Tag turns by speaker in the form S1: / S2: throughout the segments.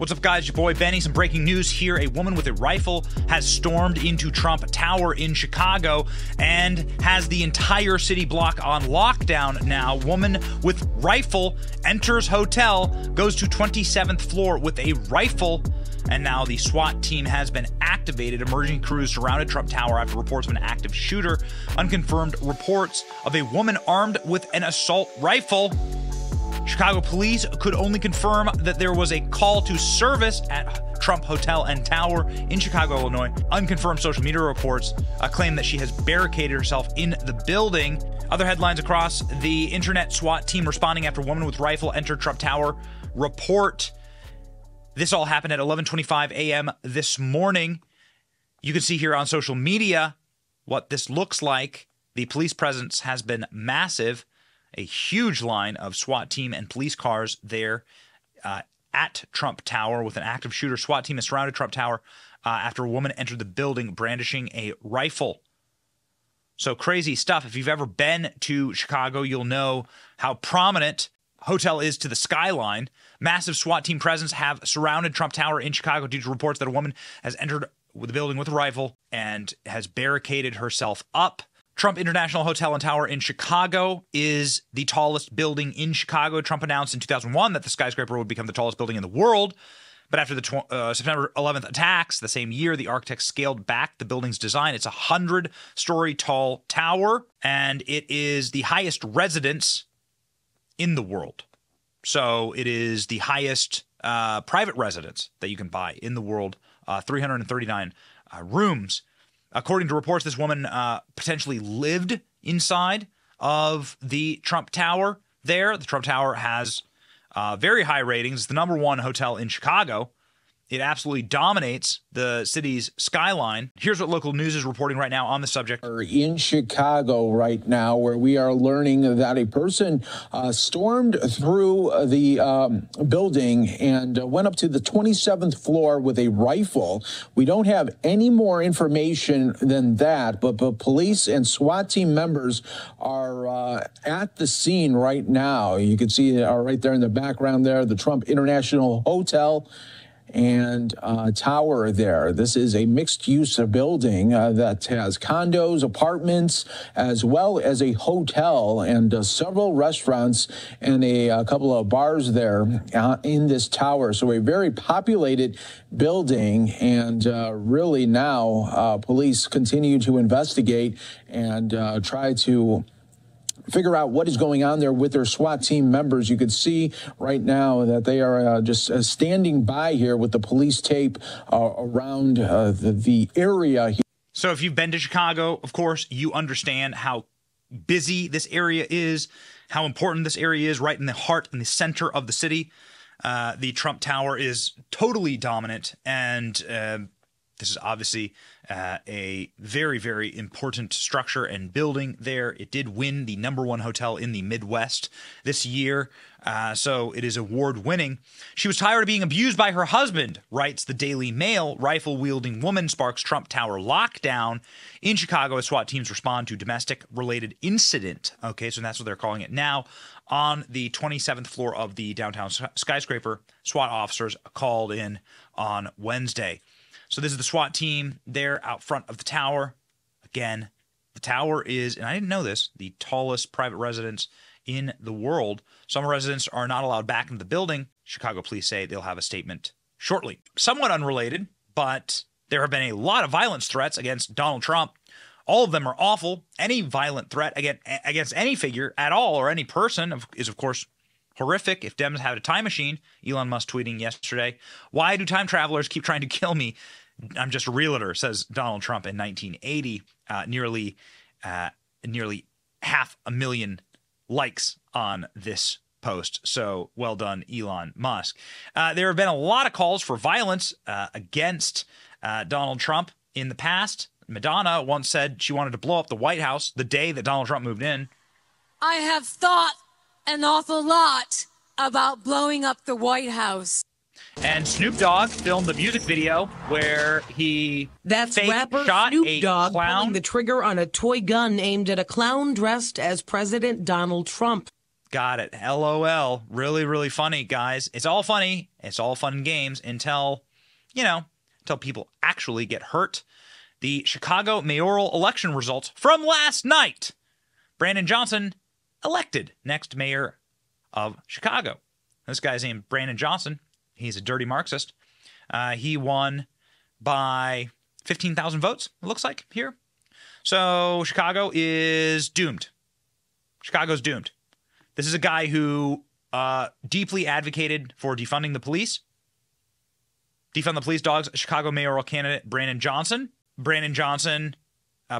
S1: What's up, guys? Your boy Benny. Some breaking news here. A woman with a rifle has stormed into Trump Tower in Chicago and has the entire city block on lockdown now. Woman with rifle enters hotel, goes to 27th floor with a rifle, and now the SWAT team has been activated. Emerging crews surrounded Trump Tower after reports of an active shooter. Unconfirmed reports of a woman armed with an assault rifle. Chicago police could only confirm that there was a call to service at Trump Hotel and Tower in Chicago, Illinois. Unconfirmed social media reports claim that she has barricaded herself in the building. Other headlines across the internet: SWAT team responding after woman with rifle entered Trump Tower. Report. This all happened at 11:25 a.m. this morning. You can see here on social media what this looks like. The police presence has been massive. A huge line of SWAT team and police cars there at Trump Tower with an active shooter. SWAT team has surrounded Trump Tower after a woman entered the building brandishing a rifle. So crazy stuff. If you've ever been to Chicago, you'll know how prominent hotel is to the skyline. Massive SWAT team presence have surrounded Trump Tower in Chicago due to reports that a woman has entered the building with a rifle and has barricaded herself up. Trump International Hotel and Tower in Chicago is the tallest building in Chicago. Trump announced in 2001 that the skyscraper would become the tallest building in the world. But after the September 11th attacks, the same year, the architects scaled back the building's design. It's a 100-story tall tower, and it is the highest residence in the world. So it is the highest private residence that you can buy in the world, 339 rooms. According to reports, this woman potentially lived inside of the Trump Tower there. The Trump Tower has very high ratings. It's the #1 hotel in Chicago. It absolutely dominates the city's skyline. Here's what local news is reporting right now on the subject.
S2: In Chicago right now, where we are learning that a person stormed through the building and went up to the 27th floor with a rifle. We don't have any more information than that, but police and SWAT team members are at the scene right now. You can see right there in the background there, the Trump International Hotel and tower there. This is a mixed-use building that has condos, apartments, as well as a hotel and several restaurants and a couple of bars there in this tower. So a very populated building, and really now police continue to investigate and try to figure out what is going on there with their SWAT team members. You can see right now that they are just standing by here with the police tape around the area.
S1: So if you've been to Chicago, of course, you understand how busy this area is, how important this area is, right in the heart and the center of the city. The Trump Tower is totally dominant, and this is obviously a very, very important structure and building there. It did win the #1 hotel in the Midwest this year, so it is award-winning. She was tired of being abused by her husband, writes the Daily Mail. Rifle-wielding woman sparks Trump Tower lockdown in Chicago as SWAT teams respond to domestic-related incident. Okay, so that's what they're calling it now. On the 27th floor of the downtown skyscraper, SWAT officers called in on Wednesday. So this is the SWAT team there out front of the tower. Again, the tower is, and I didn't know this, the tallest private residence in the world. Some residents are not allowed back into the building. Chicago police say they'll have a statement shortly. Somewhat unrelated, but there have been a lot of violence threats against Donald Trump. All of them are awful. Any violent threat against any figure at all or any person is, of course, horrific. If Dems had a time machine, Elon Musk tweeting yesterday, "Why do time travelers keep trying to kill me? I'm just a realtor," says Donald Trump in 1980. Nearly 500,000 likes on this post. So well done, Elon Musk. There have been a lot of calls for violence against Donald Trump in the past. Madonna once said she wanted to blow up the White House the day that Donald Trump moved in.
S3: "I have thought an awful lot about blowing up the White House."
S1: And Snoop Dogg filmed the music video where he
S4: rapper
S1: shot
S4: Snoop
S1: a
S4: Dogg
S1: clown.
S4: pulling the trigger on a toy gun aimed at a clown dressed as President Donald Trump.
S1: Got it. LOL. Really, really funny, guys. It's all funny. It's all fun and games until, until people actually get hurt. The Chicago mayoral election results from last night. Brandon Johnson elected next mayor of Chicago. This guy's named Brandon Johnson. He's a dirty Marxist. He won by 15,000 votes, it looks like, here. So Chicago is doomed. Chicago's doomed. This is a guy who deeply advocated for defunding the police. Defund the police dogs. Chicago mayoral candidate Brandon Johnson. Brandon Johnson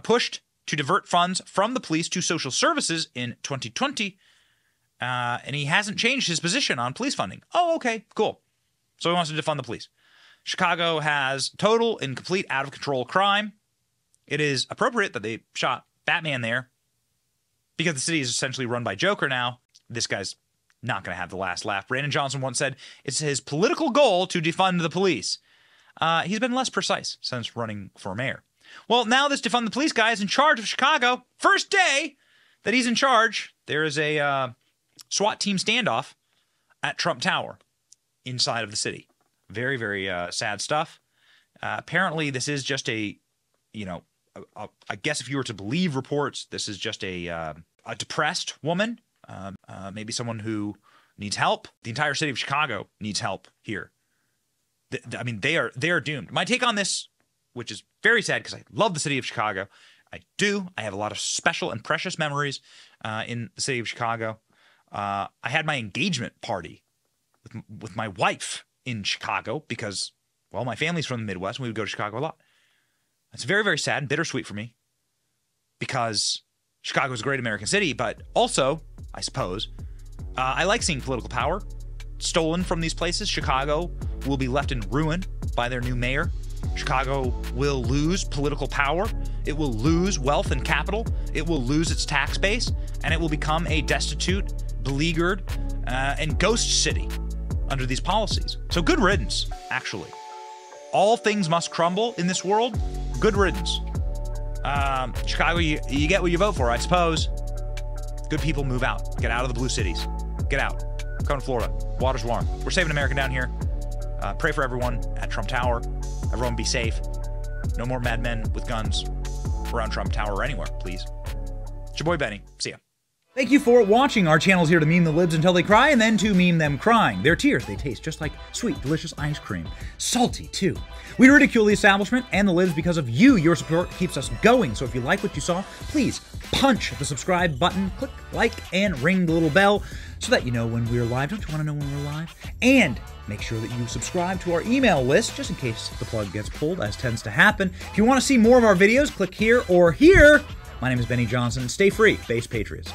S1: pushed to divert funds from the police to social services in 2020. And he hasn't changed his position on police funding. Oh, okay, cool. So he wants to defund the police. Chicago has total and complete out-of-control crime. It is appropriate that they shot Batman there because the city is essentially run by Joker now. This guy's not going to have the last laugh. Brandon Johnson once said it's his political goal to defund the police. He's been less precise since running for mayor. Well, now this defund the police guy is in charge of Chicago. First day that he's in charge, there is a SWAT team standoff at Trump Tower inside of the city. Very, very sad stuff. Apparently, this is just I guess if you were to believe reports, this is just a depressed woman, maybe someone who needs help. The entire city of Chicago needs help here. I mean, they are doomed. My take on this, which is very sad because I love the city of Chicago. I do. I have a lot of special and precious memories in the city of Chicago. I had my engagement party with my wife in Chicago because, well, my family's from the Midwest and we would go to Chicago a lot. It's very, very sad and bittersweet for me because Chicago is a great American city, but also, I suppose, I like seeing political power stolen from these places. Chicago will be left in ruin by their new mayor. Chicago will lose political power. It will lose wealth and capital. It will lose its tax base, and it will become a destitute, beleaguered, and ghost city under these policies. So good riddance, actually. All things must crumble in this world. Good riddance. Chicago, you get what you vote for, I suppose. Good people move out. Get out of the blue cities. Get out. Come to Florida. Water's warm. We're saving America down here. Pray for everyone at Trump Tower. Everyone be safe. No more madmen with guns around Trump Tower or anywhere, please. It's your boy Benny. See ya.
S4: Thank you for watching. Our channel's here to meme the libs until they cry and then to meme them crying. Their tears, they taste just like sweet, delicious ice cream. Salty, too. We ridicule the establishment and the libs because of you. Your support keeps us going. So if you like what you saw, please punch the subscribe button, click like, and ring the little bell so that you know when we're live. Don't you want to know when we're live? And make sure that you subscribe to our email list just in case the plug gets pulled, as tends to happen. If you want to see more of our videos, click here or here. My name is Benny Johnson. Stay free, base patriots.